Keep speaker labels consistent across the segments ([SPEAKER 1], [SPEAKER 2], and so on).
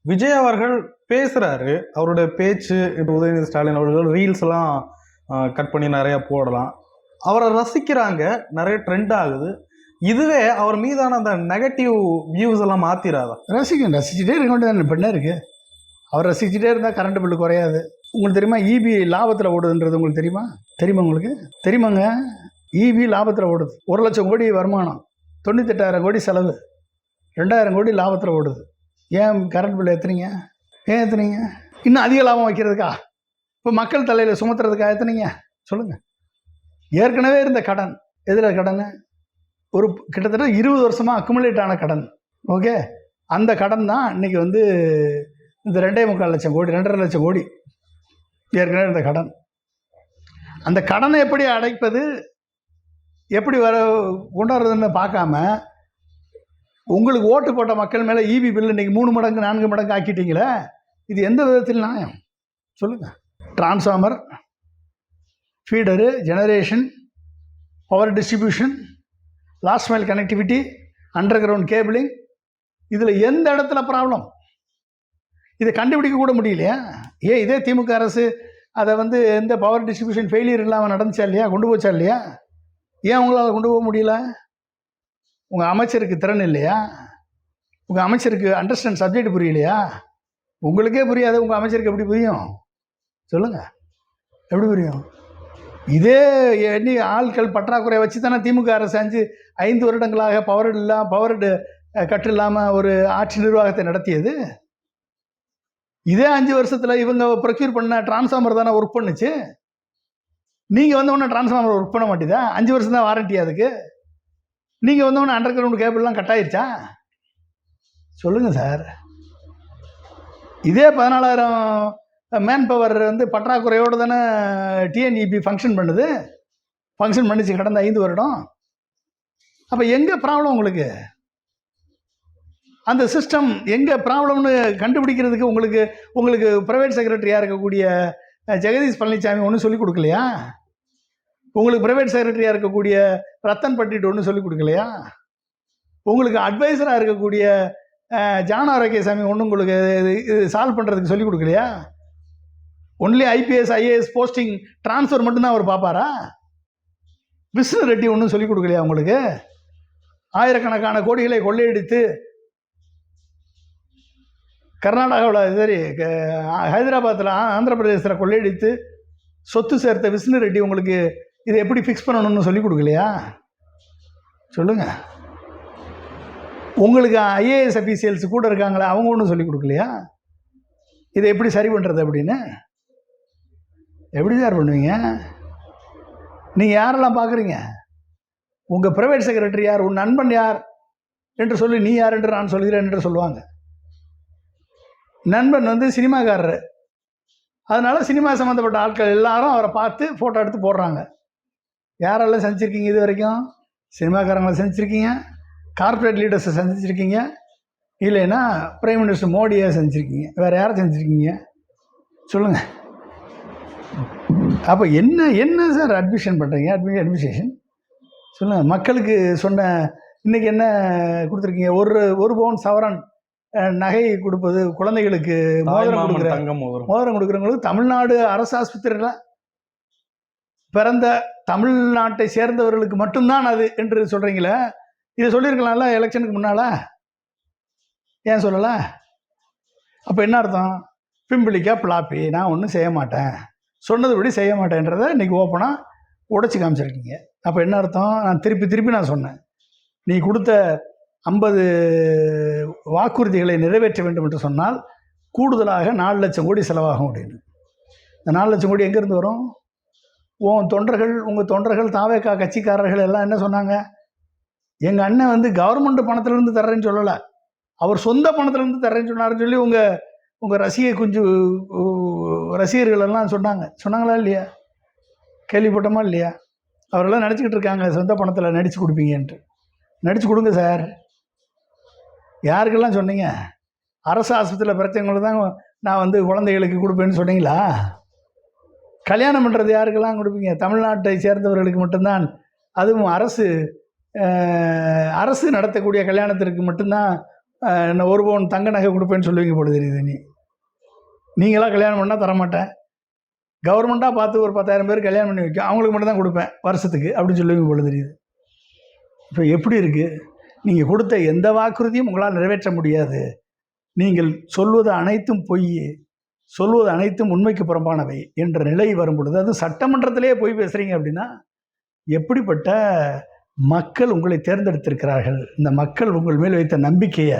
[SPEAKER 1] விஜய் அவர்கள் பேசுறாரு. அவருடைய பேச்சு இப்போ உதயநிதி ஸ்டாலின் அவர்கள் ரீல்ஸ் எல்லாம் கட் பண்ணி நிறைய போடலாம். அவரை ரசிக்கிறாங்க, நிறைய ட்ரெண்ட் ஆகுது. இதுவே அவர் மீதான அந்த நெகட்டிவ் வியூஸ் எல்லாம் மாத்திராதா?
[SPEAKER 2] ரசிச்சுட்டே இருக்க வேண்டியது இப்போ என்ன இருக்குது? அவர் ரசிச்சுட்டே இருந்தால் கரண்ட் பில்லு குறையாது. உங்களுக்கு தெரியுமா இபி லாபத்தில் ஓடுதுன்றது உங்களுக்கு தெரியுமா உங்களுக்கு தெரியுமாங்க? இபி லாபத்தில் ஓடுது. 1,00,000 கோடி வருமானம், 98,000 கோடி செலவு, 2,000 கோடி லாபத்தில் ஓடுது. ஏன் கரண்ட் பில் ஏற்றுனீங்க? இன்னும் அதிக லாபம் வைக்கிறதுக்கா? இப்போ மக்கள் தலையில் சுமத்துறதுக்கா ஏற்றுனீங்க? சொல்லுங்கள். ஏற்கனவே இருந்த கடன், எதில் கடன்? ஒரு கிட்டத்தட்ட 20 வருஷமாக அக்குமுலேட் ஆன கடன். ஓகே, அந்த கடன் தான் இன்றைக்கி வந்து இந்த 2.25 லட்சம் கோடி, 2.5 லட்சம் கோடி ஏற்கனவே இருந்த கடன். அந்த கடனை எப்படி அடைப்பது, எப்படி கொண்டாடுறதுன்னு பார்க்காம உங்களுக்கு ஓட்டு போட்ட மக்கள் மேலே இபி பில் இன்றைக்கி 3 மடங்கு 4 மடங்கு ஆக்கிட்டீங்களே, இது எந்த விதத்தில் நியாயம் சொல்லுங்கள்? Transformer, feeder, generation, power distribution, last mile connectivity, under ground cabling, இதில் எந்த இடத்துல ப்ராப்ளம்? இதை கண்டுபிடிக்க கூட முடியலையா? இதே திமுக அரசு அதை வந்து எந்த பவர் டிஸ்ட்ரிபியூஷன் ஃபெயிலியர் இல்லாமல் நடந்துச்சா இல்லையா, கொண்டு போச்சா இல்லையா? ஏன் உங்களால் கொண்டு போக முடியல? உங்கள் அமைச்சருக்கு திறன் இல்லையா? உங்கள் அமைச்சருக்கு அண்டர்ஸ்டாண்ட் சப்ஜெக்ட் புரியலையா? உங்களுக்கே புரியாது, உங்கள் அமைச்சருக்கு எப்படி புரியும் சொல்லுங்கள்? எப்படி புரியும்? இதே எண்ணி ஆட்கள் பற்றாக்குறை வச்சு தானே திமுக அரசு 5 வருடங்களாக பவர் கட்டு இல்லாமல் ஒரு ஆட்சி நிர்வாகத்தை நடத்தியது. இதே 5 வருஷத்தில் இவங்க ப்ரொக்யூர் பண்ண டிரான்ஸ்ஃபார்மர் தானே ஒர்க் பண்ணுச்சு. நீங்கள் வந்தவொடனே டிரான்ஸ்ஃபார்மர் ஒர்க் பண்ண மாட்டேதா? 5 வருஷம் தான் வாரண்டி அதுக்கு. நீங்கள் வந்தவொடனே அண்டர் கிரவுண்ட் கேபிள்லாம் கட் ஆயிடுச்சா? சொல்லுங்கள் சார். இதே 14,000 மேன் பவர் வந்து பற்றாக்குறையோடு தானே டிஎன்இபி ஃபங்க்ஷன் பண்ணிச்சு கடந்த 5 வருடம். அப்போ எங்கே ப்ராப்ளம் உங்களுக்கு? அந்த சிஸ்டம் எங்கே ப்ராப்ளம்னு கண்டுபிடிக்கிறதுக்கு உங்களுக்கு ப்ரைவேட் செக்ரட்டரியாக இருக்கக்கூடிய ஜெகதீஷ் பழனிசாமி ஒன்றும் சொல்லிக் கொடுக்கலையா? உங்களுக்கு ப்ரைவேட் செக்ரட்டரியாக இருக்கக்கூடிய ரத்தன் பண்டிட் ஒன்றும் சொல்லிக் கொடுக்கலையா? உங்களுக்கு அட்வைசராக இருக்கக்கூடிய ஜான ஆரோக்கியசாமி ஒன்றும் உங்களுக்கு இது சால்வ் பண்ணுறதுக்கு சொல்லிக் கொடுக்கலையா? Only IPS IAS posting transfer மட்டும்தான் அவர் பார்ப்பாரா? விஷ்ணு ரெட்டி ஒன்றும் சொல்லிக் கொடுக்கலையா உங்களுக்கு? ஆயிரக்கணக்கான கோடிகளை கொள்ளையடித்து கர்நாடகாவில் சரி ஹைதராபாத்தில் ஆந்திர பிரதேசத்தில் கொள்ளையடித்து சொத்து சேர்த்த விஷ்ணு ரெட்டி உங்களுக்கு இதை எப்படி ஃபிக்ஸ் பண்ணணும்னு சொல்லிக் கொடுக்கலையா? சொல்லுங்கள். உங்களுக்கு ஐஏஎஸ் அஃபீஷியல்ஸ் கூட இருக்காங்களே, அவங்க ஒன்றும் சொல்லிக் கொடுக்கலையா இதை எப்படி சரி பண்ணுறது அப்படின்னு? எப்படி சார் பண்ணுவீங்க? நீங்கள் யாரெல்லாம் பார்க்குறீங்க? உங்கள் ப்ரைவேட் செக்ரட்டரி யார், உன் நண்பன் யார் என்று சொல்லி நீ யார் என்று நான் சொல்கிறேன் என்று சொல்லுவாங்க. நண்பன் வந்து சினிமாக்காரர், அதனால் சினிமா சம்மந்தப்பட்ட ஆட்கள் எல்லாரும் அவரை பார்த்து ஃபோட்டோ எடுத்து போடுறாங்க. யாரெல்லாம் சந்திச்சிருக்கீங்க இது வரைக்கும்? சினிமாக்காரங்களை சந்திச்சிருக்கீங்க, கார்ப்பரேட் லீடர்ஸை சந்திச்சிருக்கீங்க, இல்லைன்னா பிரைம் மினிஸ்டர் மோடியை சந்திச்சிருக்கீங்க. வேறு யாரை சந்திச்சிருக்கீங்க சொல்லுங்கள்? அப்போ என்ன சார் அட்மிஷன் பண்ணுறீங்க? அட்மினிஸ்ட்ரேஷன் சொல்லுங்கள். மக்களுக்கு சொன்ன இன்றைக்கி என்ன கொடுத்துருக்கீங்க? ஒரு பவுன் சவரன் நகை கொடுப்பது, குழந்தைகளுக்கு மோதிரம் கொடுக்குறவங்களுக்கு தமிழ்நாடு அரசு ஆஸ்பத்திரியில் பிறந்த தமிழ்நாட்டை சேர்ந்தவர்களுக்கு மட்டும்தான் அது என்று சொல்கிறீங்களே, இதை சொல்லியிருக்கலாம்ல எலெக்ஷனுக்கு முன்னால், ஏன் சொல்லலை? அப்போ என்ன அர்த்தம்? பிம்பிளிக்கா பிளாப்பி, நான் ஒன்றும் செய்ய மாட்டேன், சொன்னதுபடி செய்ய மாட்டேன்றதை இன்றைக்கி ஓப்பனாக உடைச்சி காமிச்சிருக்கீங்க. அப்போ என்ன அர்த்தம்? நான் திருப்பி நான் சொன்னேன், நீ கொடுத்த 50 வாக்குறுதிகளை நிறைவேற்ற வேண்டும் என்று சொன்னால் கூடுதலாக 4 லட்சம் கோடி செலவாகும் அப்படின்னு. இந்த 4 லட்சம் கோடி எங்கேருந்து வரும்? உங்கள் தொண்டர்கள் தாவேக்கா கட்சிக்காரர்கள் எல்லாம் என்ன சொன்னாங்க? எங்கள் அண்ணன் வந்து கவர்மெண்ட் பணத்திலேருந்து தர்றேன்னு சொல்லலை, அவர் சொந்த பணத்திலேருந்து தர்றேன்னு சொன்னார்னு சொல்லி உங்கள் ரசிகர்கள் எல்லாம் சொன்னாங்களா இல்லையா? கேள்விப்பட்டோமா இல்லையா? அவரெல்லாம் நடிச்சுக்கிட்டு இருக்காங்க சொந்த பணத்தில் நடித்து கொடுப்பீங்கன்ட்டு. நடித்து கொடுங்க சார். யாருக்கெல்லாம் சொன்னீங்க? அரசு ஆஸ்பத்திரியில் பிரச்சனைகளுக்கு தான் நான் வந்து குழந்தைகளுக்கு கொடுப்பேன்னு சொன்னீங்களா? கல்யாணம் பண்ணுறது யாருக்கெல்லாம் கொடுப்பீங்க? தமிழ்நாட்டை சேர்ந்தவர்களுக்கு மட்டும்தான், அதுவும் அரசு நடத்தக்கூடிய கல்யாணத்திற்கு மட்டும்தான் என்ன 1 பவுன் தங்க நகை கொடுப்பேன்னு சொல்லுவீங்க போல தெரியுது. நீங்களாம் கல்யாணம் பண்ணால் தரமாட்டேன், கவர்மெண்ட்டாக பார்த்து ஒரு 10,000 பேர் கல்யாணம் பண்ணி வைக்கும், அவங்களுக்கு மட்டும் தான் கொடுப்பேன் வருஷத்துக்கு அப்படின்னு சொல்லுவீங்க போல தெரியுது. இப்போ எப்படி இருக்குது? நீங்கள் கொடுத்த எந்த வாக்குறுதியும் உங்களால் நிறைவேற்ற முடியாது. நீங்கள் சொல்வது அனைத்தும் பொய், சொல்வது அனைத்தும் உண்மைக்கு புறம்பானவை என்ற நிலை வரும் பொழுது, அது சட்டமன்றத்திலே போய் பேசுகிறீங்க அப்படின்னா எப்படிப்பட்ட மக்கள் உங்களை தேர்ந்தெடுத்திருக்கிறார்கள்? இந்த மக்கள் உங்கள் மேல் வைத்த நம்பிக்கையை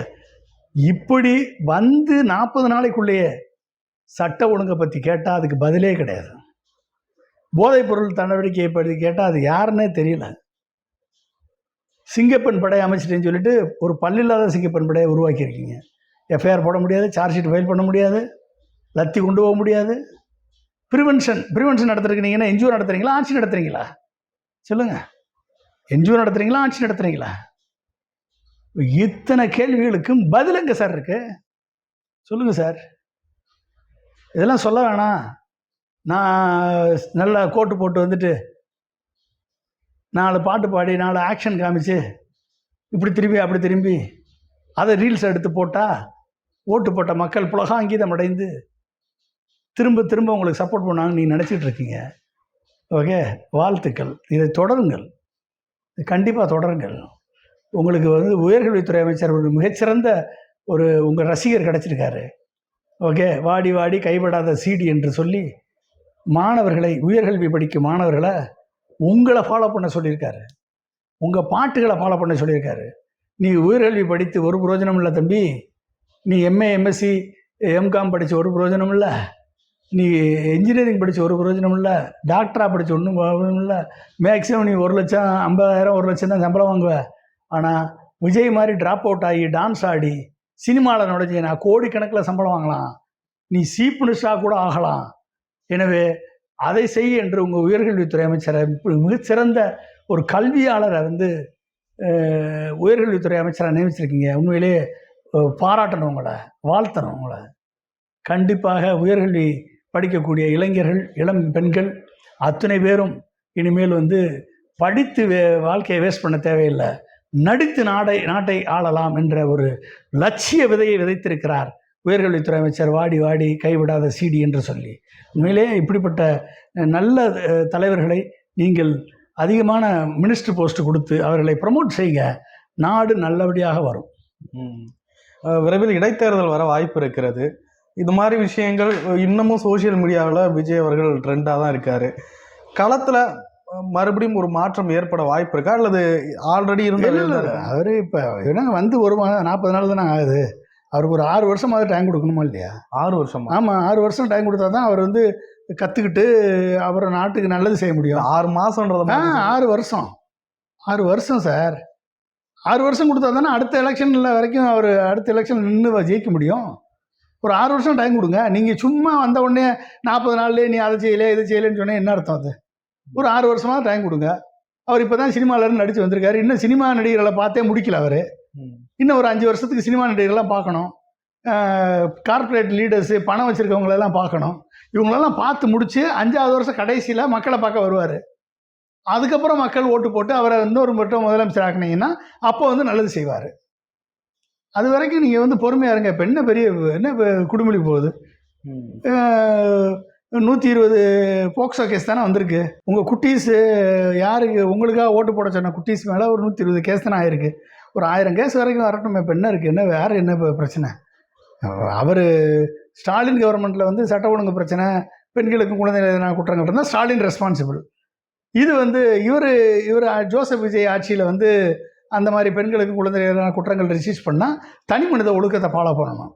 [SPEAKER 2] இப்படி வந்து 40 நாளைக்குள்ளேயே சட்ட ஒழுங்கை பற்றி கேட்டால் அதுக்கு பதிலே கிடையாது. போதைப்பொருள் நடவடிக்கையை பற்றி கேட்டால் அது யாருன்னே தெரியல. சிங்கப்பெண் படை அமைச்சிட்டேன்னு சொல்லிட்டு ஒரு பல்லில்லாத சிங்கப்பெண் படையை உருவாக்கியிருக்கீங்க. எஃப்ஐஆர் போட முடியாது, சார்ஜ் ஷீட் ஃபைல் பண்ண முடியாது, லத்தி கொண்டு போக முடியாது. ப்ரிவென்ஷன் நடத்துறீங்கன்னா என்ஜிஓ நடத்துகிறீங்களா, ஆட்சி நடத்துகிறீங்களா? சொல்லுங்கள், என்ஜிஓ நடத்துகிறீங்களா, ஆட்சி நடத்துகிறீங்களா? இத்தனை கேள்விகளுக்கும் பதில் எங்கே சார் இருக்கு? சொல்லுங்கள் சார். இதெல்லாம் சொல்ல வேணாம். நான் நல்லா கோட்டு போட்டு வந்துட்டு 4 பாட்டு பாடி 4 ஆக்ஷன் காமிச்சு இப்படி திரும்பி அப்படி திரும்பி அதை ரீல்ஸ் எடுத்து போட்டால் ஓட்டு போட்ட மக்கள் புலகாங்கீதம் அடைந்து திரும்ப திரும்ப உங்களுக்கு சப்போர்ட் பண்ணாங்கன்னு நீங்கள் நினச்சிட்டு இருக்கீங்க. ஓகே, வாழ்த்துக்கள். இதை தொடருங்கள், கண்டிப்பாக தொடருங்கள். உங்களுக்கு உயர்கல்வித்துறை அமைச்சர் ஒரு மிகச்சிறந்த உங்கள் ரசிகர் கிடச்சிருக்காரு. ஓகே, வாடி வாடி கைவிடாத சீடி என்று சொல்லி மாணவர்களை, உயர்கல்வி படிக்கும் மாணவர்களை உங்களை ஃபாலோ பண்ண சொல்லியிருக்காரு, உங்கள் பாட்டுகளை ஃபாலோ பண்ண சொல்லியிருக்காரு. நீ உயர்கல்வி படித்து ஒரு பிரயோஜனம் இல்லை தம்பி, நீ எம்ஏ எம்எஸ்சி எம்காம் படித்து ஒரு பிரயோஜனம் இல்லை, நீ இன்ஜினியரிங் படித்து ஒரு பிரயோஜனம் இல்லை, டாக்டராக படித்து ஒன்றும் பிரயோஜனம் இல்லை. மேக்ஸிமம் நீ 1 லட்சம் 50,000 1 லட்சம் தான் சம்பளம் வாங்குவ. ஆனால் விஜய் மாதிரி ட்ராப் அவுட் ஆகி டான்ஸ் ஆடி சினிமாவில் நுழைஞ்சி நான் கோடிக்கணக்கில் சம்பளம் வாங்கலாம், நீ சீஃப் மினிஸ்டராக கூட ஆகலாம். எனவே அதை செய்ய என்று உங்கள் உயர்கல்வித்துறை அமைச்சரை, மிகச்சிறந்த ஒரு கல்வியாளரை உயர்கல்வித்துறை அமைச்சராக நியமிச்சிருக்கீங்க. உண்மையிலே பாராட்டணும், உங்களை வாழ்த்தணும். உங்களை கண்டிப்பாக உயர்கல்வி படிக்கக்கூடிய இளைஞர்கள், இளம் பெண்கள் அத்தனை பேரும் இனிமேல் படித்து வாழ்க்கையை வேஸ்ட் பண்ண தேவையில்லை, நடித்து நாட்டை ஆளலாம் என்ற ஒரு லட்சிய விதையை விதைத்திருக்கிறார் உயர்கல்வித்துறை அமைச்சர் வாடி வாடி கைவிடாத சீடி என்று சொல்லி. உண்மையிலே இப்படிப்பட்ட நல்ல தலைவர்களை நீங்கள் அதிகமான மினிஸ்டர் போஸ்ட் கொடுத்து அவர்களை ப்ரமோட் செய்யுங்க, நாடு நல்லபடியாக வரும்.
[SPEAKER 1] விரைவில் இடைத்தேர்தல் வர வாய்ப்பு இருக்கிறது. இது மாதிரி விஷயங்கள் இன்னமும் சோசியல் மீடியாவில் விஜய் அவர்கள் ட்ரெண்டாக தான் இருக்கார். களத்தில் மறுபடியும் ஒரு மாற்றம் ஏற்பட வாய்ப்பு இருக்கா, அல்லது ஆல்ரெடி
[SPEAKER 2] இருந்தது? அவர் இப்போ என்னங்க ஒரு மாதம் 40 நாள் தானே ஆகுது. அவருக்கு ஒரு 6 வருஷமாவது டைம் கொடுக்கணுமா இல்லையா?
[SPEAKER 1] 6 வருஷம்?
[SPEAKER 2] ஆமாம், 6 வருஷம் டைம் கொடுத்தா தான் அவர் கற்றுக்கிட்டு அப்புறம் நாட்டுக்கு நல்லது செய்ய முடியும்.
[SPEAKER 1] 6 மாதம்ன்றது
[SPEAKER 2] 6 வருஷம் 6 வருஷம் சார். 6 வருஷம் கொடுத்தா தானே அடுத்த எலெக்ஷனில் வரைக்கும் அவர் அடுத்த எலெக்ஷன் நின்று ஜெயிக்க முடியும். ஒரு 6 வருஷம் டைம் கொடுங்க. நீங்கள் சும்மா வந்த உடனே 40 நாள்லேயே நீ அதை செய்யலை இது செய்யலைன்னு சொன்னால் என்ன அர்த்தம்? அது ஒரு 6 வருஷமாக டைம் கொடுங்க. அவர் இப்போ தான் சினிமாவிலேருந்து நடித்து வந்திருக்காரு. இன்னும் சினிமா நடிகர்களை பார்த்தே முடிக்கல அவர். இன்னும் ஒரு 5 வருஷத்துக்கு சினிமா நடிகர்கள்லாம் பார்க்கணும். கார்ப்பரேட் லீடர்ஸு, பணம் வச்சுருக்கவங்களெல்லாம் பார்க்கணும். இவங்களெல்லாம் பார்த்து முடித்து 5ஆவது வருஷம் கடைசியில் மக்களை பார்க்க வருவார். அதுக்கப்புறம் மக்கள் ஓட்டு போட்டு அவரை ஒரு மட்டும் முதலமைச்சர் ஆக்கினீங்கன்னா அப்போ நல்லது செய்வார். அது வரைக்கும் நீங்கள் பொறுமையாக இருங்க. இப்போ என்ன குடுமொழி போகுது? 120 போக்சோ கேஸ் தானே வந்திருக்கு. உங்கள் குட்டீஸு யாருக்கு உங்களுக்காக ஓட்டு போட சொன்ன குட்டீஸ் மேலே ஒரு 120 கேஸ் தானே ஆயிருக்கு. ஒரு 1000 கேஸ் வரைக்கும் வரட்டும். இப்போ என்ன இருக்குது? வேறு என்ன பிரச்சனை? அவர் ஸ்டாலின் கவர்மெண்ட்டில் சட்ட ஒழுங்கு பிரச்சனை, பெண்களுக்கும் குழந்தைகள் குற்றங்கள் இருந்தால் ஸ்டாலின் ரெஸ்பான்சிபிள். இது இவர் ஜோசப் விஜய் ஆட்சியில் அந்த மாதிரி பெண்களுக்கும் குழந்தைகள் குற்றங்கள் ரிஜிஸ்டர் பண்ணால் தனி மனித ஒழுக்கத்தை ஃபாலோ பண்ணணும்.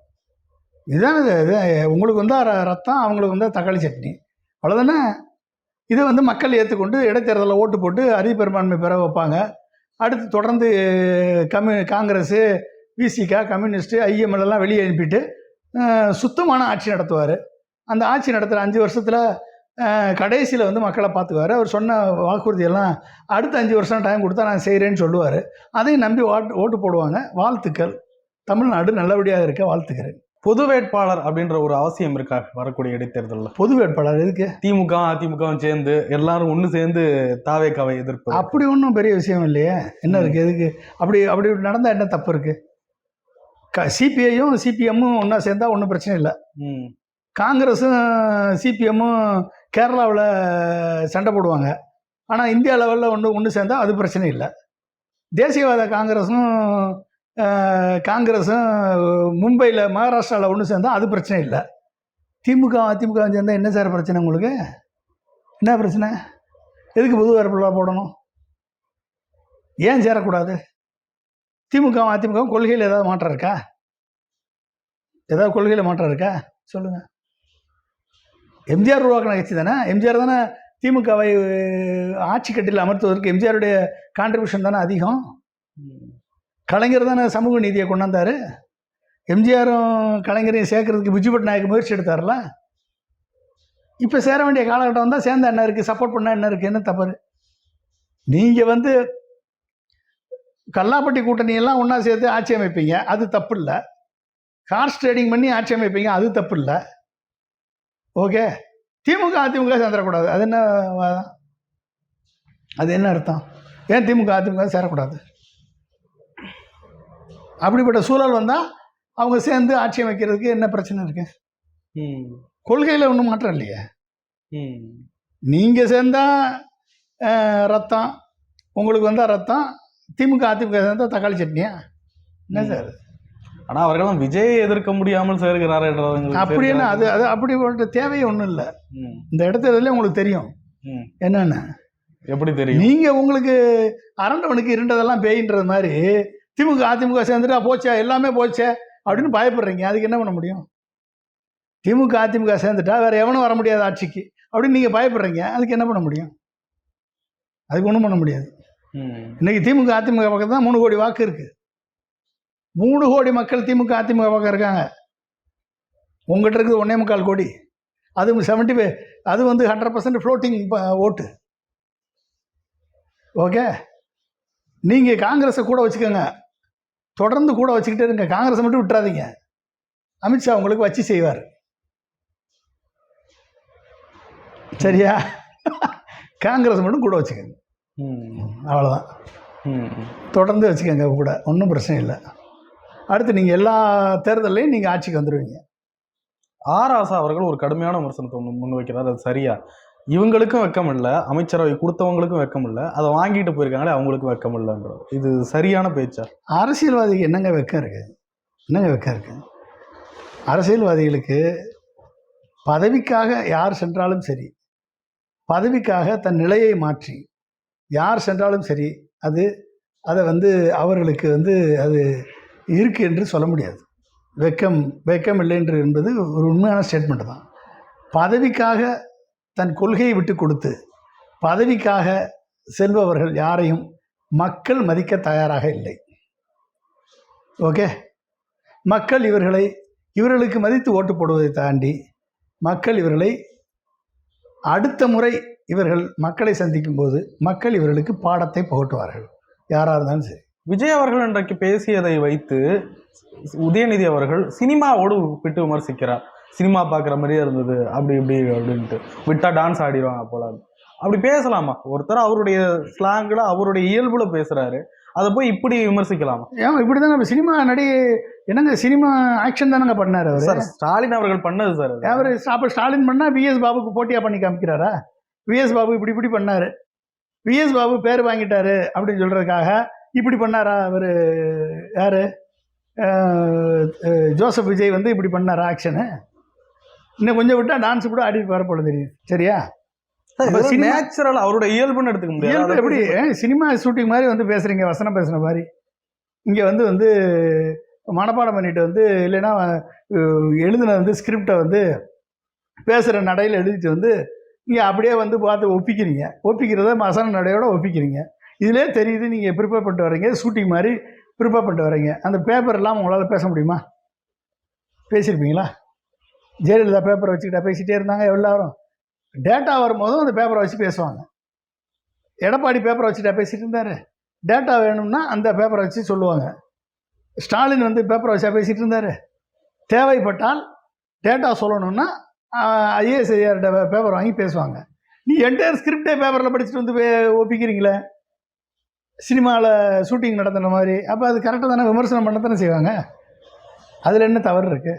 [SPEAKER 2] இதுதான் இது. உங்களுக்கு ரத்தம், அவங்களுக்கு தக்காளி சட்னி, அவ்வளோதானே. இதை மக்கள் ஏற்றுக்கொண்டு இடைத்தேர்தலில் ஓட்டு போட்டு அதிபெரும்பான்மை பெற வைப்பாங்க. அடுத்து தொடர்ந்து காங்கிரஸு, விசிகா, கம்யூனிஸ்ட்டு, ஐஎம்எல்லாம் வெளியே அனுப்பிட்டு சுத்தமான ஆட்சி நடத்துவார். அந்த ஆட்சி நடத்துகிற 5 வருஷத்தில் கடைசியில் மக்களை பார்த்துக்குவார். அவர் சொன்ன வாக்குறுதியெல்லாம் அடுத்த 5 வருஷம் டைம் கொடுத்தா நான் செய்கிறேன்னு சொல்லுவார். அதையும் நம்பி ஓட்டு போடுவாங்க. வாழ்த்துக்கள். தமிழ்நாடு நல்லபடியாக இருக்க வாழ்த்துக்கிறேன்.
[SPEAKER 1] பொது வேட்பாளர் அப்படின்ற ஒரு அவசியம் இருக்கா வரக்கூடிய இடைத்தேர்தலில்?
[SPEAKER 2] பொது வேட்பாளர் எதுக்கு?
[SPEAKER 1] திமுக அதிமுகவும் சேர்ந்து எல்லாரும் ஒன்று சேர்ந்து தாவேக்காவை எதிர்ப்பு.
[SPEAKER 2] அப்படி ஒன்றும் பெரிய விஷயம் இல்லையே. என்ன இருக்குது? எதுக்கு அப்படி நடந்தால் என்ன தப்பு இருக்குது? சிபிஐயும் சிபிஎம்மும் ஒன்றா சேர்ந்தா ஒன்றும் பிரச்சனை இல்லை.
[SPEAKER 1] ம்.
[SPEAKER 2] காங்கிரஸும் சிபிஎம்மும் கேரளாவில் சண்டை போடுவாங்க. ஆனால் இந்தியா லெவலில் ஒன்று சேர்ந்தால் அது பிரச்சனை இல்லை. தேசியவாத காங்கிரஸும் மும்பையில் மகாராஷ்டிராவில் ஒன்று சேர்ந்தால் அது பிரச்சனை இல்லை. திமுக அதிமுக சேர்ந்தால் என்ன சார் பிரச்சனை உங்களுக்கு? என்ன பிரச்சனை? எதுக்கு பொது வேறுபாடு போடணும்? ஏன் சேரக்கூடாது? திமுக அதிமுக கொள்கையில் ஏதாவது மாற்றம் இருக்கா? ஏதாவது கொள்கையில் மாற்றம் இருக்கா சொல்லுங்கள். எம்ஜிஆர் உருவாக்கின கட்சி தானே. எம்ஜிஆர் தானே திமுகவை ஆட்சி கட்டில் அமர்த்துவதற்கு எம்ஜிஆருடைய கான்ட்ரிபியூஷன் தானே அதிகம். கலைஞர் தானே சமூக நீதியை கொண்டாந்தார். எம்ஜிஆரும் கலைஞரையும் சேர்க்கறதுக்கு பிஜு பட்நாயக் முயற்சி எடுத்தார்ல. இப்போ சேர வேண்டிய காலகட்டம் வந்தால் சேர்ந்தா என்ன இருக்குது, சப்போர்ட் பண்ணால் என்ன இருக்குது, என்ன தவறு? நீங்கள் கல்லாப்பட்டி கூட்டணியெல்லாம் ஒன்றா சேர்த்து ஆட்சி அமைப்பீங்க, அது தப்பு இல்லை. ஹார்ஸ் ட்ரேடிங் பண்ணி ஆட்சி அமைப்பீங்க, அது தப்பு இல்லை. ஓகே, திமுக அதிமுக சேர்ந்துடக்கூடாது, அது என்ன வாதம்? அது என்ன அர்த்தம்? ஏன் திமுக அதிமுக சேரக்கூடாது? அப்படிப்பட்ட சூழல் வந்தால் அவங்க சேர்ந்து ஆட்சி அமைக்கிறதுக்கு என்ன பிரச்சனை இருக்கு? கொள்கையில் ஒன்றும் மாற்றம் இல்லையே. நீங்கள் சேர்ந்தால் ரத்தம், உங்களுக்கு வந்தால் ரத்தம், திமுக அதிமுக சேர்ந்தால் தக்காளி சட்னியா? என்ன சார்?
[SPEAKER 1] ஆனால் அவர்களும் விஜயை எதிர்க்க முடியாமல் சேர்கிறார்.
[SPEAKER 2] அப்படின்னா அது அது அப்படிப்பட்ட தேவையே ஒன்றும் இல்லை. இந்த இடத்துல உங்களுக்கு தெரியும் என்னென்ன.
[SPEAKER 1] எப்படி தெரியும்?
[SPEAKER 2] நீங்கள் உங்களுக்கு அரண்டவனுக்கு இருண்டதெல்லாம் பேயின்றது மாதிரி திமுக அதிமுக சேர்ந்துட்டா போச்சே, எல்லாமே போச்சே அப்படின்னு பயப்படுறீங்க. அதுக்கு என்ன பண்ண முடியும்? திமுக அதிமுக சேர்ந்துட்டா வேறு எவனும் வர முடியாது ஆட்சிக்கு அப்படின்னு நீங்கள் பயப்படுறீங்க. அதுக்கு என்ன பண்ண முடியும்? அதுக்கு ஒன்றும் பண்ண முடியாது. இன்னைக்கு திமுக அதிமுக பக்கம் தான் 3 கோடி வாக்கு இருக்குது. 3 கோடி மக்கள் திமுக அதிமுக பக்கம் இருக்காங்க. உங்கள்கிட்ட இருக்குது 1.25 கோடி. அது 70, அது 100% ஃப்ளோட்டிங் ஓட்டு. ஓகே, நீங்கள் காங்கிரஸை கூட வச்சுக்கோங்க, தொடர்ந்து கூட வச்சுக்கிட்டே இருங்க. காங்கிரஸை மட்டும் விட்டுறாதீங்க. அமித்ஷா உங்களுக்கு வச்சு செய்வார். சரியா? காங்கிரஸ் மட்டும் கூட வச்சுக்கோங்க, அவ்வளோதான். தொடர்ந்து வச்சுக்கோங்க கூட, ஒன்றும் பிரச்சனை இல்லை. அடுத்து நீங்கள் எல்லா தேர்தலையும் நீங்கள் ஆட்சிக்கு வந்துடுவீங்க.
[SPEAKER 1] ஆராசா அவர்கள் ஒரு கடுமையான விமர்சனத்தை முன்வைக்கிறார். அது சரியா? இவங்களுக்கும் வெக்கம் இல்லை, அமைச்சரவை கொடுத்தவங்களுக்கும் வெக்கம் இல்லை, அதை வாங்கிட்டு போயிருக்காங்களே அவங்களுக்கும் வெக்கம் இல்லைன்றது இது சரியான பேச்சா?
[SPEAKER 2] அரசியல்வாதிக்கு என்னங்க வெக்கம் இருக்குது? என்னங்க வெக்கம் இருக்குது? அரசியல்வாதிகளுக்கு பதவிக்காக யார் சென்றாலும் சரி, பதவிக்காக தன் நிலையை மாற்றி யார் சென்றாலும் சரி, அதை அவர்களுக்கு அது இருக்குது என்று சொல்ல முடியாது. வெக்கம் இல்லை என்று என்பது ஒரு உண்மையான ஸ்டேட்மெண்ட் தான். பதவிக்காக தன் கொள்கையை விட்டு கொடுத்து பதவிக்காக செல்பவர்கள் யாரையும் மக்கள் மதிக்க தயாராக இல்லை. ஓகே, மக்கள் இவர்களுக்கு மதித்து ஓட்டு போடுவதை தாண்டி மக்கள் இவர்களை அடுத்த முறை இவர்கள் மக்களை சந்திக்கும் போது மக்கள் இவர்களுக்கு பாடத்தை புகட்டுவார்கள், யாராக இருந்தாலும் சரி.
[SPEAKER 1] விஜய் அவர்கள் இன்றைக்கு பேசியதை வைத்து உதயநிதி அவர்கள் சினிமாவோடு விட்டு விமர்சிக்கிறார். சினிமா பார்க்குற மாதிரியே இருந்தது, அப்படி இப்படி அப்படின்ட்டு, விட்டா டான்ஸ் ஆடிடுவாங்க போல. அப்படி பேசலாமா? ஒருத்தர் அவருடைய ஸ்லாங்கில் அவருடைய இயல்புல பேசுறாரு, அதை போய் இப்படி விமர்சிக்கலாமா?
[SPEAKER 2] ஏன் இப்படி தாங்க சினிமா என்னங்க சினிமா ஆக்ஷன் தானங்க பண்ணார் அவர்.
[SPEAKER 1] சார் ஸ்டாலின் அவர்கள் பண்ணது சார்.
[SPEAKER 2] அவர் அப்போ ஸ்டாலின் பண்ணால் விஎஸ் பாபுக்கு போட்டியாக பண்ணி காமிக்கிறாரா? விஎஸ் பாபு இப்படி பண்ணார், விஎஸ் பாபு பேர் வாங்கிட்டாரு அப்படின்னு சொல்கிறதுக்காக இப்படி பண்ணாரா அவர்? யார்? ஜோசப் விஜய் இப்படி பண்ணாரா ஆக்ஷனு? இன்னும் கொஞ்சம் விட்டால் டான்ஸ் கூட ஆடிட்டு வர போல தெரியுது. சரியா?
[SPEAKER 1] நேச்சுரல் அவரோட இயல்புன்னு எடுத்துக்க முடியாது.
[SPEAKER 2] எப்படி சினிமா ஷூட்டிங் மாதிரி பேசுகிறீங்க, வசனம் பேசுகிற மாதிரி. இங்கே மனப்பாடம் பண்ணிட்டு இல்லைன்னா எழுதின ஸ்கிரிப்டை பேசுகிற நடையில் எழுதிட்டு இங்கே அப்படியே பார்த்து ஒப்பிக்கிறத வசன நடையோட ஒப்பிக்கிறீங்க. இதிலே தெரியுது நீங்கள் ப்ரிப்பேர் பண்ணிட்டு வரீங்க, ஷூட்டிங் மாதிரி ப்ரிப்பேர் பண்ணிட்டு வரீங்க. அந்த பேப்பர் இல்லாமல் உங்களால் பேச முடியுமா? பேசியிருப்பீங்களா? ஜெயலலிதா பேப்பரை வச்சுக்கிட்டா பேசிகிட்டே இருந்தாங்க. எல்லாரும் டேட்டா வரும்போதும் அந்த பேப்பரை வச்சு பேசுவாங்க. எடப்பாடி பேப்பரை வச்சுட்டா பேசிகிட்டு இருந்தார். டேட்டா வேணும்னா அந்த பேப்பரை வச்சு சொல்லுவாங்க. ஸ்டாலின் பேப்பரை வச்சா பேசிகிட்டு இருந்தார். தேவைப்பட்டால் டேட்டா சொல்லணும்னா ஐஏஎஸ் பேப்பர் வாங்கி பேசுவாங்க. நீ என்டையர் ஸ்கிரிப்டே பேப்பரில் படிச்சுட்டு ஒப்பிக்கிறீங்களே சினிமாவில் ஷூட்டிங் நடத்துன மாதிரி. அப்போ அது கரெக்டாக தானே, விமர்சனம் பண்ண தானே செய்வாங்க. அதில் என்ன தவறு இருக்கு?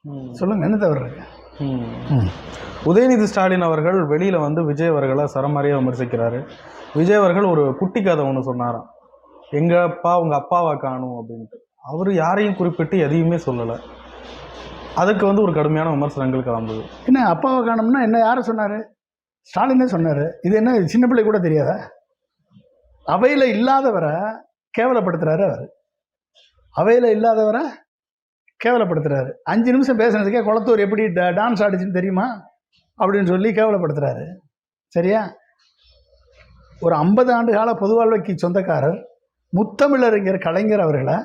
[SPEAKER 1] ம்.
[SPEAKER 2] சொல்லுங்கள், என்ன தவறு இருக்கு?
[SPEAKER 1] ம். உதயநிதி ஸ்டாலின் அவர்கள் வெளியில் வந்து விஜய் அவர்களை சரமாரியாக விமர்சிக்கிறாரு. விஜய் அவர்கள் ஒரு குட்டி கதை ஒன்று சொன்னாராம், எங்கள் அப்பா உங்கள் அப்பாவை காணும் அப்படின்ட்டு. அவர் யாரையும் குறிப்பிட்டு எதையுமே சொல்லலை. அதுக்கு வந்து ஒரு கடுமையான விமர்சனங்கள் கிளம்புது.
[SPEAKER 2] என்ன அப்பாவை காணோம்னா என்ன, யாரை சொன்னார்? ஸ்டாலினே சொன்னார். இது என்ன சின்ன பிள்ளை கூட தெரியாதா? அவையில் இல்லாதவரை கேவலப்படுத்துகிறாரு அவர். அவையில் இல்லாதவரை கேவலப்படுத்துகிறாரு. 5 நிமிஷம் பேசுனதுக்கே குளத்தூர் எப்படி டான்ஸ் ஆடிச்சுன்னு தெரியுமா அப்படின்னு சொல்லி கேவலப்படுத்துகிறாரு. சரியா? ஒரு 50 ஆண்டு கால பொது வாழ்க்கைக்கு சொந்தக்காரர் முத்தமிழறிஞர் கலைஞர் அவர்களை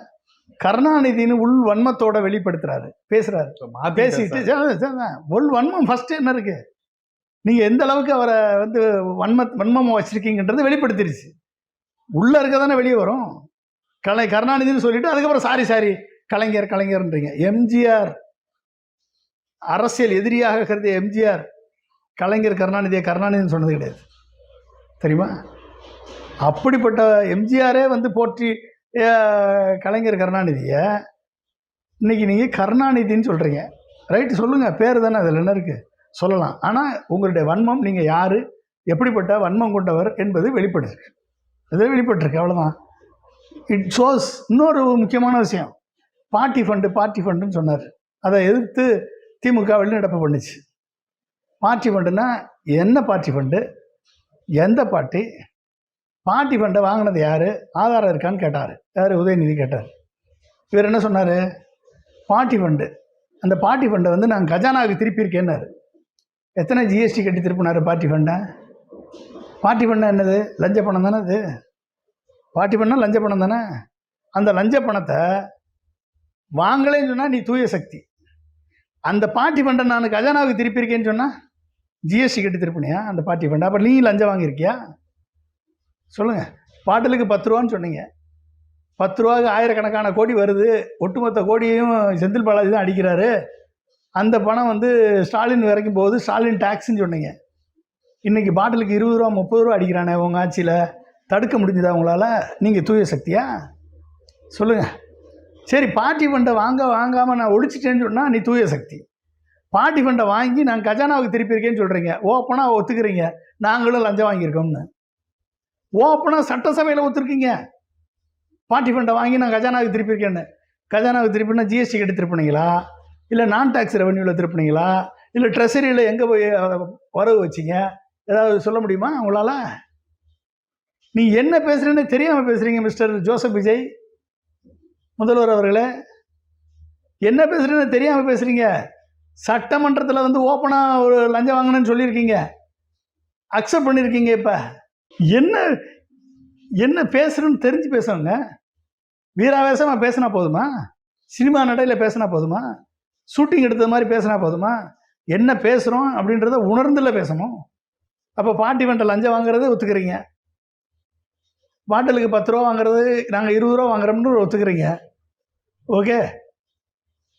[SPEAKER 2] கருணாநிதினு உள் வன்மத்தோட வெளிப்படுத்துறாரு, பேசுறாரு. பேசிட்டு உள் வன்மம் ஃபர்ஸ்ட் என்ன இருக்கு, நீங்கள் எந்த அளவுக்கு அவரை வந்து வன்மமாக வச்சிருக்கீங்கன்றது வெளிப்படுத்திருச்சு. உள்ளே இருக்க தானே வெளியே வரும். கருணாநிதினு சொல்லிட்டு அதுக்கப்புறம் சாரி கலைஞர்ன்றீங்க. எம்ஜிஆர் அரசியல் எதிரியாக கருதிய எம்ஜிஆர் கருணாநிதினு சொன்னது கிடையாது, தெரியுமா? அப்படிப்பட்ட எம்ஜிஆரே வந்து போற்றி கலைஞர் கருணாநிதியை இன்னைக்கு நீங்கள் கருணாநிதின்னு சொல்கிறீங்க. ரைட்டு, சொல்லுங்கள், பேர் தானே, அதில் என்ன இருக்குது, சொல்லலாம். ஆனால் உங்களுடைய வன்மம், நீங்கள் யார், எப்படிப்பட்ட வன்மம் கொண்டவர் என்பது வெளிப்பட்டிருக்கு. இது வெளிப்பட்டிருக்கு, அவ்வளோதான். It shows. இன்னொரு முக்கியமான விஷயம், பார்ட்டி ஃபண்டுன்னு சொன்னார். அதை எதிர்த்து திமுக வெளிநடப்பு பண்ணுச்சு. பார்ட்டி ஃபண்டுன்னா என்ன? பார்ட்டி ஃபண்டு எந்த பார்ட்டி? பார்ட்டி ஃபண்டை வாங்கினது யார், ஆதாரம் இருக்கான்னு கேட்டார். யார்? உதயநிதி கேட்டார். இவர் என்ன சொன்னார்? பார்ட்டி ஃபண்டு, அந்த பார்ட்டி ஃபண்டை வந்து நான் கஜானாவுக்கு திருப்பியிருக்கேன்னாரு. எத்தனை ஜிஎஸ்டி கட்டி திருப்பினார் பார்ட்டி ஃபண்டை? பார்ட்டி ஃபண்டை என்னது? லஞ்ச பணம் தானே அது. பார்ட்டி ஃபண்டா லஞ்ச பணம் தானே. அந்த லஞ்ச பணத்தை வாங்கலேன்னு சொன்னால் நீ தூய சக்தி. அந்த பார்ட்டி ஃபண்டை நான் கஜானாவுக்கு திருப்பியிருக்கேன்னு சொன்னால் ஜிஎஸ்டி கட்டி திருப்பினியா அந்த பார்ட்டி ஃபண்டை? அப்போ நீ லஞ்சம் வாங்கியிருக்கியா? சொல்லுங்கள். பாட்டிலுக்கு 10 ரூபான்னு சொன்னீங்க. 10 ரூபாய்க்கு ஆயிரக்கணக்கான கோடி வருது. ஒட்டுமொத்த கோடியையும் செந்தில் பாலாஜி தான் அடிக்கிறாரு. அந்த பணம் வந்து ஸ்டாலின் வரைக்கும் போகுது. ஸ்டாலின் டேக்ஸ்ன்னு சொன்னீங்க. இன்றைக்கி பாட்டிலுக்கு 20 ரூபா 30 ரூபா அடிக்கிறானே உங்கள் ஆட்சியில். தடுக்க முடிஞ்சுதா உங்களால்? நீங்கள் தூய சக்தியா? சொல்லுங்கள். சரி, பார்ட்டி ஃபண்டை வாங்காமல் நான் ஒழிச்சிட்டேன்னு சொன்னால் நீ தூய சக்தி. பார்ட்டி ஃபண்டை வாங்கி நான் கஜானாவுக்கு திருப்பியிருக்கேன்னு சொல்கிறீங்க. ஓப்பனாக ஒத்துக்கிறீங்க நாங்களும் லஞ்சம் வாங்கியிருக்கோம்னு. ஓப்பனாக சட்டசபையில் ஒத்துருக்கீங்க. பார்ட்டி ஃபண்டை வாங்கி நான் கஜானாவுக்கு திருப்பியிருக்கேன்னு. கஜானாவுக்கு திருப்பினா ஜிஎஸ்டி கட்டி திருப்பினீங்களா, இல்லை நான் டேக்ஸ் ரெவன்யூவில் திருப்பினீங்களா, இல்லை ட்ரெஷரியில் எங்கே போய் வரவு வச்சிங்க? ஏதாவது சொல்ல முடியுமா உங்களால்? நீ என்ன பேசுகிறேன்னு தெரியாமல் பேசுகிறீங்க மிஸ்டர் ஜோசப் விஜய் முதல்வர் அவர்களே. என்ன பேசுகிறேன்னு தெரியாமல் பேசுகிறீங்க. சட்டமன்றத்தில் வந்து ஓப்பனாக ஒரு லஞ்சம் வாங்கினேன்னு சொல்லியிருக்கீங்க, அக்செப்ட் பண்ணியிருக்கீங்க. இப்போ என்ன பேசுகிறேன்னு தெரிஞ்சு பேசுவாங்க. வீராவேசமாக பேசினா போதுமா? சினிமா நடையில் பேசினா போதுமா? ஷூட்டிங் எடுத்தது மாதிரி பேசினா போதுமா? என்ன பேசுகிறோம் அப்படின்றத உணர்ந்துல பேசணும். அப்போ பார்ட்டி ஃபண்டை லஞ்சம் வாங்குறதை ஒத்துக்கிறீங்க. பாட்டிலுக்கு 10 ரூபா வாங்குறது நாங்கள் 20 ரூபா வாங்குறோம்னு ஒத்துக்கிறீங்க. ஓகே,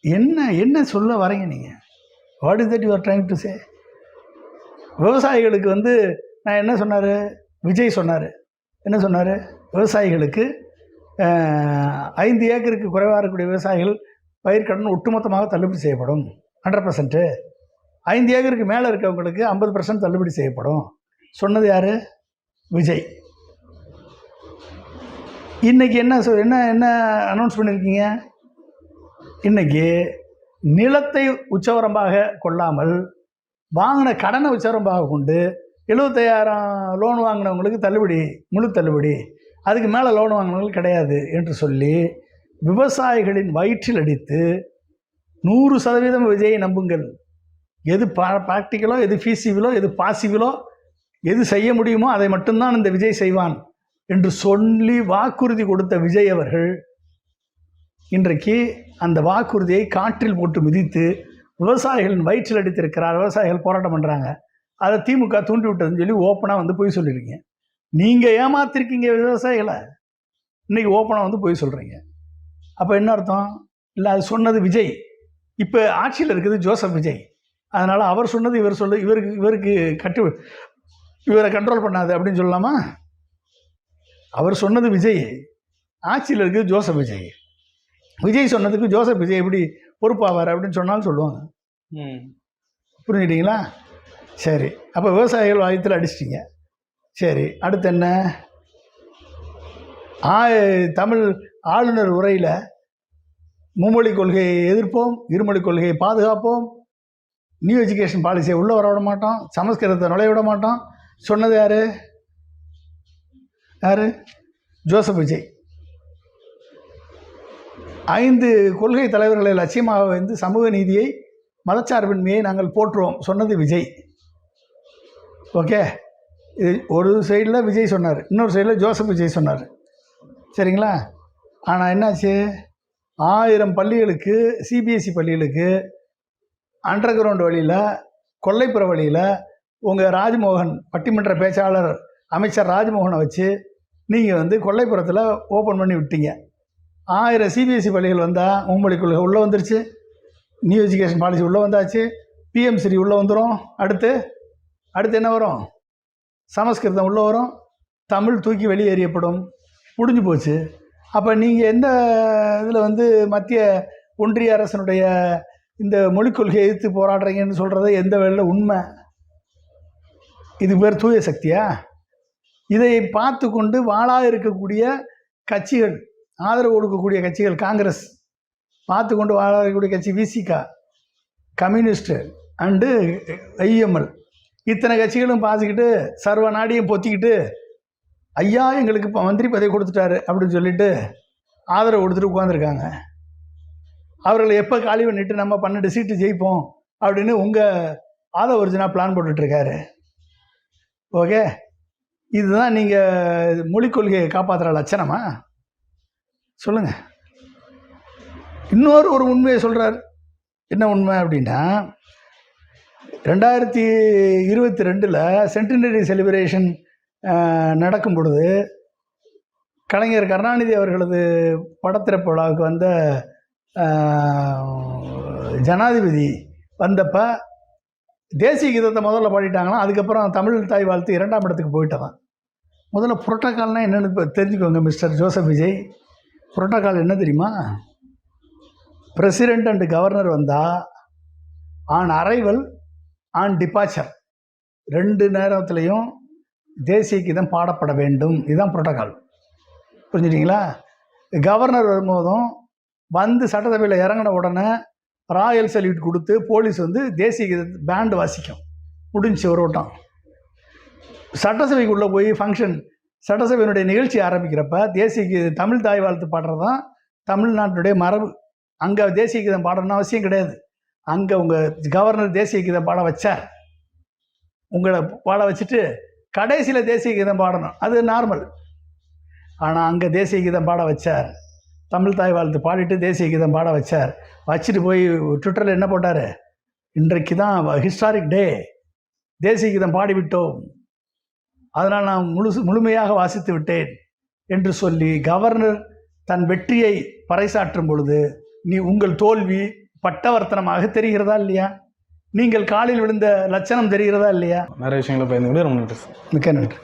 [SPEAKER 2] என்ன சொல்ல வரீங்க நீங்கள்? What is that you are trying to say? விவசாயிகளுக்கு வந்து நான் என்ன சொன்னார் விஜய் சொன்னார், என்ன சொன்னார்? விவசாயிகளுக்கு 5 ஏக்கருக்கு குறைவாக இருக்கக்கூடிய விவசாயிகள் பயிர்க்கடன் ஒட்டுமொத்தமாக தள்ளுபடி செய்யப்படும் 100%. 5 ஏக்கருக்கு மேலே இருக்கவங்களுக்கு 50% தள்ளுபடி செய்யப்படும் சொன்னது யார்? விஜய். இன்றைக்கி என்ன அனௌன்ஸ் பண்ணியிருக்கீங்க? இன்றைக்கி நிலத்தை உச்சவரம்பாக கொள்ளாமல் வாங்கின கடனை உச்சவரம்பாக கொண்டு 75,000 லோன் வாங்கினவங்களுக்கு தள்ளுபடி, முழு தள்ளுபடி, அதுக்கு மேலே லோன் வாங்கினவங்களுக்கு கிடையாது என்று சொல்லி விவசாயிகளின் வயிற்றில் அடித்து 100% விஜயை நம்புங்கள். எது ப்ராக்டிக்கலோ, எது ஃபீஸிபிளோ, எது பாசிபிளோ, எது செய்ய முடியுமோ அதை மட்டும்தான் இந்த விஜய் செய்வான் என்று சொல்லி வாக்குறுதி கொடுத்த விஜய் அவர்கள் இன்றைக்கு அந்த வாக்குறுதியை காற்றில் போட்டு மிதித்து விவசாயிகளின் வயிற்றில் அடித்திருக்கிறார். விவசாயிகள் போராட்டம் பண்ணுறாங்க, அதை திமுக தூண்டி விட்டதுன்னு சொல்லி ஓப்பனாக வந்து போய் சொல்லியிருக்கீங்க. நீங்கள் ஏமாத்திருக்கீங்க விவசாயிகளை, இன்றைக்கி ஓப்பனாக வந்து போய் சொல்கிறீங்க. அப்போ என்ன அர்த்தம்? இல்லை, அது சொன்னது விஜய். இப்போ ஆட்சியில் இருக்குது ஜோசப் விஜய். அதனால் அவர் சொன்னது இவருக்கு இவரை கண்ட்ரோல் பண்ணாது அப்படின்னு சொல்லலாமா? அவர் சொன்னது விஜய், ஆட்சியில் இருக்குது ஜோசப் விஜய். விஜய் சொன்னதுக்கு ஜோசப் விஜய் எப்படி பொறுப்பாவார் அப்படின்னு சொன்னாலும் சொல்லுவாங்க.
[SPEAKER 1] ம்.
[SPEAKER 2] புரிஞ்சுக்கிட்டீங்களா? சரி, அப்போ விவசாயிகள் ஆயத்தில் அடிச்சிட்டிங்க. சரி, அடுத்து என்ன? தமிழ் ஆளுநர் உரையில் மும்மொழி கொள்கையை எதிர்ப்போம், இருமொழி கொள்கையை பாதுகாப்போம், நியூ எஜுகேஷன் பாலிசியை உள்ளே வர விட மாட்டோம், சமஸ்கிருதத்தை நுழைய விட மாட்டோம் சொன்னது யார்? ஜோசப் விஜய். 5 கொள்கை தலைவர்களை லட்சியமாக வந்து சமூக நீதியை, மதச்சார்பின்மையை நாங்கள் போற்றுவோம் சொன்னது விஜய். ஓகே, இது ஒரு சைடில் விஜய் சொன்னார், இன்னொரு சைடில் ஜோசப் விஜய் சொன்னார். சரிங்களா? ஆனால் என்னாச்சு? 1000 பள்ளிகளுக்கு, சிபிஎஸ்சி பள்ளிகளுக்கு அண்டர் கிரவுண்ட் வழியில், கொல்லைப்புற வழியில் உங்கள் ராஜ்மோகன், பட்டிமன்ற பேச்சாளர் அமைச்சர் ராஜ்மோகனை வச்சு நீங்கள் வந்து கொல்லைப்புறத்தில் ஓப்பன் பண்ணி விட்டீங்க. 1000 சிபிஎஸ்சி பள்ளிகள் வந்தால் மும்மொழி கொள்கை உள்ளே வந்துருச்சு, நியூ எஜுகேஷன் பாலிசி உள்ளே வந்தாச்சு, பிஎம்சிடி உள்ளே வந்துடும். அடுத்து என்ன வரும்? சமஸ்கிருதம் உள்ளே வரும், தமிழ் தூக்கி வெளியேறியப்படும். முடிஞ்சு போச்சு. அப்போ நீங்கள் எந்த இதில் வந்து மத்திய ஒன்றிய அரசனுடைய இந்த மொழிக் கொள்கையை எதிர்த்து போராடுறீங்கன்னு சொல்கிறது எந்த வேளையில் உண்மை? இது பேர் தூய சக்தியா? இதை பார்த்து கொண்டு வாளாக இருக்கக்கூடிய கட்சிகள், ஆதரவு கொடுக்கக்கூடிய கட்சிகள், காங்கிரஸ் பார்த்து கொண்டு வாழ இருக்கக்கூடிய கட்சி விசிகா, கம்யூனிஸ்ட்டு அண்டு ஐஎம்எல், இத்தனை கட்சிகளும் பார்த்துக்கிட்டு சர்வ நாடியும் பொத்திக்கிட்டு ஐயா எங்களுக்கு இப்போ மந்திரி பதவி கொடுத்துட்டாரு அப்படின்னு சொல்லிட்டு ஆதரவு கொடுத்துட்டு உட்காந்துருக்காங்க. அவர்களை எப்போ காலி பண்ணிட்டு நம்ம 12 சீட்டு ஜெயிப்போம் அப்படின்னு உங்கள் ஆதவர்ஜனா பிளான் போட்டுட்ருக்காரு. ஓகே, இதுதான் நீங்கள் மொழிக் கொள்கையை காப்பாற்றுற லட்சணமா? சொல்லுங்கள். இன்னொரு உண்மையை சொல்கிறார். என்ன உண்மை அப்படின்னா, 2022 சென்டினரி செலிப்ரேஷன் நடக்கும் பொழுது கலைஞர் கருணாநிதி அவர்களது படத்திறப்பு விழாவுக்கு வந்த ஜனாதிபதி வந்தப்போ தேசிய கீதத்தை முதல்ல பாடிட்டாங்களாம். அதுக்கப்புறம் தமிழ் தாய் வாழ்த்து 2ஆம் இடத்துக்கு போயிட்டதான். முதல்ல புரோட்டோக்கால்னால் என்னென்னு இப்போ தெரிஞ்சுக்கோங்க மிஸ்டர் ஜோசப் விஜய். புரோட்டோக்கால் என்ன தெரியுமா? பிரசிடெண்ட் அண்டு கவர்னர் வந்தால் ஆன் அரைவல், ஆன் டிபார்ச்சர் 2 நேரத்துலையும் தேசிய கீதம் பாடப்பட வேண்டும். இதுதான் புரோட்டோக்கால். புரிஞ்சுட்டிங்களா? கவர்னர் வரும்போதும் வந்து சட்டசபையில் இறங்கின உடனே ராயல் சல்யூட் கொடுத்து போலீஸ் வந்து தேசிய கீத பேண்டு வாசிக்கும். முடிஞ்சு ஒரு ஓட்டம். சட்டசபைக்குள்ளே போய் ஃபங்க்ஷன், சட்டசபையினுடைய நிகழ்ச்சி ஆரம்பிக்கிறப்ப தேசிய கீத தமிழ் தாய் வாழ்த்து பாடுறது தான் தமிழ்நாட்டுடைய மரபு. அங்கே தேசிய கீதம் பாடணும்னு அவசியம் கிடையாது. அங்கே உங்கள் கவர்னர் தேசிய கீதம் பாட வச்சார். உங்களை பாட வச்சுட்டு கடைசியில் தேசிய கீதம் பாடணும், அது நார்மல். ஆனால் அங்கே தேசிய கீதம் பாட வச்சார். தமிழ் தாய் வாழ்த்து பாடிட்டு தேசிய கீதம் பாட வச்சார். வச்சுட்டு போய் ட்விட்டரில் என்ன போட்டார்? இன்றைக்கு தான் ஹிஸ்டாரிக் டே, தேசிய கீதம் பாடிவிட்டோம், அதனால் நான் முழுமையாக வாசித்து விட்டேன் என்று சொல்லி கவர்னர் தன் வெற்றியை பறைசாற்றும் பொழுது உங்கள் தோல்வி பட்டவர்த்தனமாக தெரிகிறதா இல்லையா? நீங்கள் காலில் விழுந்த லட்சணம் தெரிகிறதா இல்லையா?
[SPEAKER 1] நிறைய விஷயங்களை பயந்து ரொம்ப நன்றி.
[SPEAKER 2] மிக்க நன்றி.